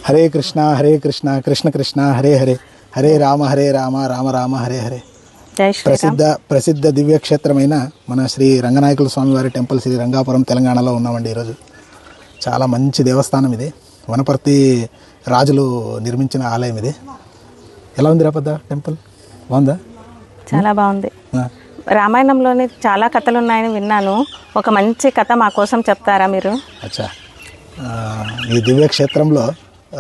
హరే కృష్ణ కృష్ణ కృష్ణ హరే హరే హరే రామ రామ రామ హరే హరే. ప్రసిద్ధ దివ్యక్షేత్రమైన మన శ్రీ రంగనాయకుల స్వామివారి టెంపుల్ శ్రీ రంగాపురం తెలంగాణలో ఉన్నామండి. ఈరోజు చాలా మంచి దేవస్థానం ఇది. వనపర్తి రాజులు నిర్మించిన ఆలయం ఇది. ఎలా ఉంది రాపద్ద టెంపుల్? బాగుందా? చాలా బాగుంది. రామాయణంలోని చాలా కథలు ఉన్నాయని విన్నాను. ఒక మంచి కథ మా కోసం చెప్తారా మీరు? అచ్చా, ఈ దివ్యక్షేత్రంలో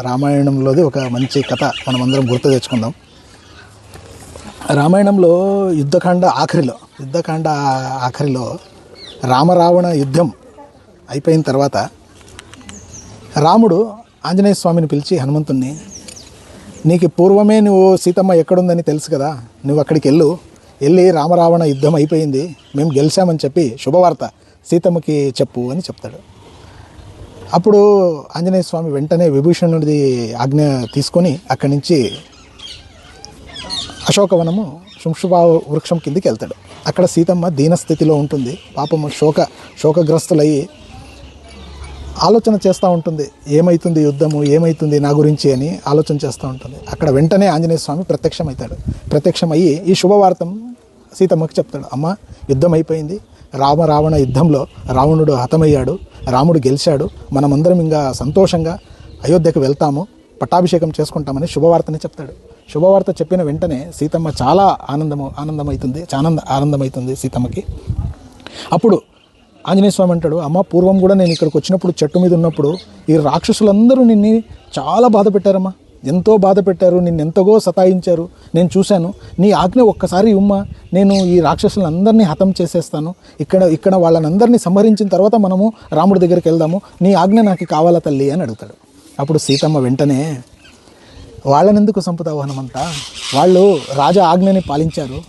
రామాయణంలోది ఒక మంచి కథ మనమందరం గుర్తు తెచ్చుకుందాం. రామాయణంలో యుద్ధకాండ ఆఖరిలో రామరావణ యుద్ధం అయిపోయిన తర్వాత రాముడు ఆంజనేయ స్వామిని పిలిచి హనుమంతుణ్ణి, నీకు పూర్వమే నువ్వు సీతమ్మ ఎక్కడుందని తెలుసు కదా, నువ్వు అక్కడికి వెళ్ళి రామరావణ యుద్ధం అయిపోయింది, మేము గెలిచామని చెప్పి శుభవార్త సీతమ్మకి చెప్పు అని చెప్తాడు. అప్పుడు ఆంజనేయ స్వామి వెంటనే విభీషణుడిది ఆజ్ఞ తీసుకొని అక్కడి నుంచి అశోకవనము శుంశుభా వృక్షం కిందికి వెళ్తాడు. అక్కడ సీతమ్మ దీనస్థితిలో ఉంటుంది. పాపము శోకగ్రస్తులయ్యి ఆలోచన చేస్తూ ఉంటుంది, ఏమవుతుంది యుద్ధము, ఏమవుతుంది నా గురించి అని ఆలోచన చేస్తూ ఉంటుంది. అక్కడ వెంటనే ఆంజనేయ స్వామి ప్రత్యక్షమయ్యి ఈ శుభవార్తం సీతమ్మకి చెప్తాడు. అమ్మ, యుద్ధం అయిపోయింది, రావణ యుద్ధంలో రావణుడు హతమయ్యాడు, రాముడు గెలిచాడు, మనమందరం ఇంకా సంతోషంగా అయోధ్యకు వెళ్తాము, పట్టాభిషేకం చేసుకుంటామని శుభవార్తని చెప్తాడు. శుభవార్త చెప్పిన వెంటనే సీతమ్మ చాలా ఆనందమవుతుంది సీతమ్మకి. అప్పుడు ఆంజనేయ స్వామి అంటాడు, అమ్మ, పూర్వం కూడా నేను ఇక్కడికి వచ్చినప్పుడు చెట్టు మీద ఉన్నప్పుడు ఈ రాక్షసులందరూ నిన్ను చాలా బాధ పెట్టారమ్మా, ఎంతో బాధ పెట్టారు, నిన్ను ఎంతగో సతాయించారు, నేను చూశాను. నీ ఆజ్ఞ ఒక్కసారి ఉమ్మా, నేను ఈ రాక్షసులందరినీ హతం చేసేస్తాను, ఇక్కడ వాళ్ళనందరినీ సంహరించిన తర్వాత మనము రాముడి దగ్గరికి వెళ్దాము, నీ ఆజ్ఞ నాకు కావాలా తల్లి అని అడుగుతాడు. అప్పుడు సీతమ్మ వెంటనే, వాళ్ళనెందుకు చంపుతావు హనుమంత, వాళ్ళు రాజా ఆజ్ఞని పాలించారు,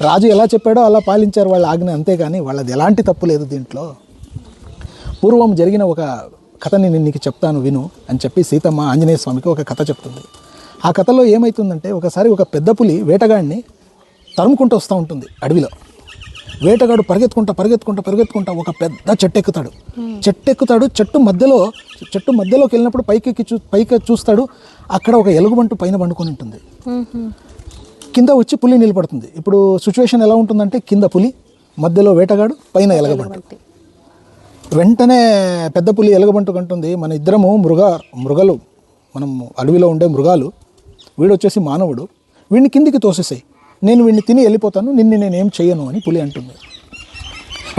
రాజు ఎలా చెప్పాడో అలా పాలించారు వాళ్ళ ఆజ్ఞ, అంతేగాని వాళ్ళది ఎలాంటి తప్పు లేదు దీంట్లో. పూర్వం జరిగిన ఒక కథని నేను నీకు చెప్తాను విను అని చెప్పి సీతమ్మ ఆంజనేయ స్వామికి ఒక కథ చెప్తుంది. ఆ కథలో ఏమవుతుందంటే, ఒకసారి ఒక పెద్ద పులి వేటగాడిని తరుముకుంటూ వస్తూ ఉంటుంది అడవిలో. వేటగాడు పరిగెత్తుకుంటా ఒక పెద్ద చెట్టు ఎక్కుతాడు. చెట్టు మధ్యలోకి వెళ్ళినప్పుడు పైకి చూస్తాడు, అక్కడ ఒక ఎలుగుబంటు పైన పండుకొని ఉంటుంది. కింద వచ్చి పులి నిలబడుతుంది. ఇప్పుడు సిచ్యువేషన్ ఎలా ఉంటుందంటే, కింద పులి, మధ్యలో వేటగాడు, పైన ఎలగబంటు. వెంటనే పెద్ద పులి ఎలగబంటు కంటుంది, మన ఇద్దరము మృగాలు, మనం అడవిలో ఉండే మృగాలు, వీడు వచ్చేసి మానవుడు, వీడిని కిందికి తోసేసాయి, నేను వీడిని తిని వెళ్ళిపోతాను, నేనేం చెయ్యను అని పులి అంటుంది.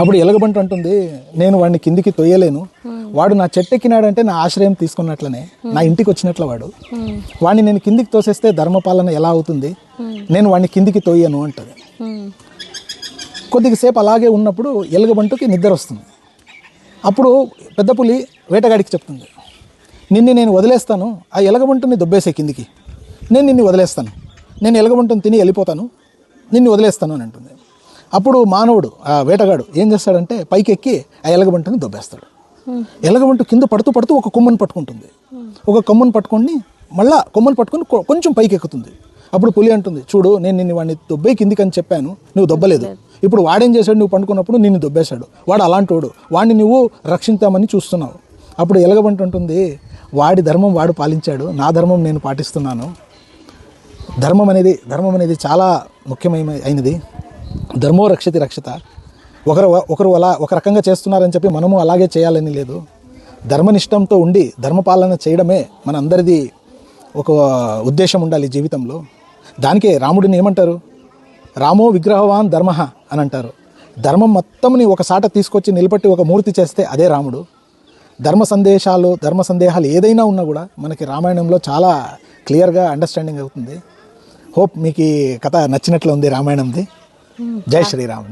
అప్పుడు ఎలగబంటు అంటుంది, నేను వాడిని కిందికి తొయ్యలేను, వాడు నా చెట్టెక్కినాడంటే నా ఆశ్రయం తీసుకున్నట్లనే, నా ఇంటికి వచ్చినట్ల వాడిని నేను కిందికి తోసేస్తే ధర్మపాలన ఎలా అవుతుంది, నేను వాడిని కిందికి తొయ్యను అంటది. కొద్దిసేపు అలాగే ఉన్నప్పుడు ఎలగబంటుకి నిద్ర వస్తుంది. అప్పుడు పెద్ద పులి వేటగాడికి చెప్తుంది, నేను వదిలేస్తాను, ఆ ఎలగబంటుని దొబ్బేసే కిందికి, నిన్ను వదిలేస్తాను, నేను ఎలగబంటుని తిని వెళ్ళిపోతాను, నిన్ను వదిలేస్తాను అని అంటుంది. అప్పుడు మానవుడు, ఆ వేటగాడు ఏం చేస్తాడంటే, పైకి ఎక్కి ఆ ఎలగబంటుని దొబ్బేస్తాడు. ఎలగబంటు కింద పడుతూ ఒక కొమ్మను పట్టుకుంటుంది. ఒక కొమ్మను పట్టుకొని మళ్ళా కొమ్మను పట్టుకొని కొంచెం పైకి ఎక్కుతుంది. అప్పుడు పులి అంటుంది, చూడు, నేను నిన్ను వాడిని దొబ్బే కిందికి అని చెప్పాను, నువ్వు దొబ్బలేదు, ఇప్పుడు వాడేం చేశాడు, నువ్వు పండుకున్నప్పుడు నిన్ను దొబ్బేశాడు, వాడు అలాంటోడు, వాడిని నువ్వు రక్షించామని చూస్తున్నావు. అప్పుడు ఎలగబంటు ఉంటుంది, వాడి ధర్మం వాడు పాలించాడు, నా ధర్మం నేను పాటిస్తున్నాను. ధర్మం అనేది చాలా ముఖ్యమైనది. ధర్మో రక్షతి రక్షత. ఒకరు అలా ఒక రకంగా చేస్తున్నారని చెప్పి మనము అలాగే చేయాలని లేదు. ధర్మనిష్టంతో ఉండి ధర్మపాలన చేయడమే మన అందరిది ఒక ఉద్దేశం ఉండాలి జీవితంలో. దానికే రాముడిని ఏమంటారు, రామో విగ్రహవాన్ ధర్మ అని అంటారు. ధర్మం మొత్తంని ఒకసాట తీసుకొచ్చి నిలబెట్టి ఒక మూర్తి చేస్తే అదే రాముడు. ధర్మ సందేహాలు ఏదైనా ఉన్నా కూడా మనకి రామాయణంలో చాలా క్లియర్గా అండర్స్టాండింగ్ అవుతుంది. హోప్ మీకు ఈ కథ నచ్చినట్లు ఉంది రామాయణంది. జై శ్రీరామ్.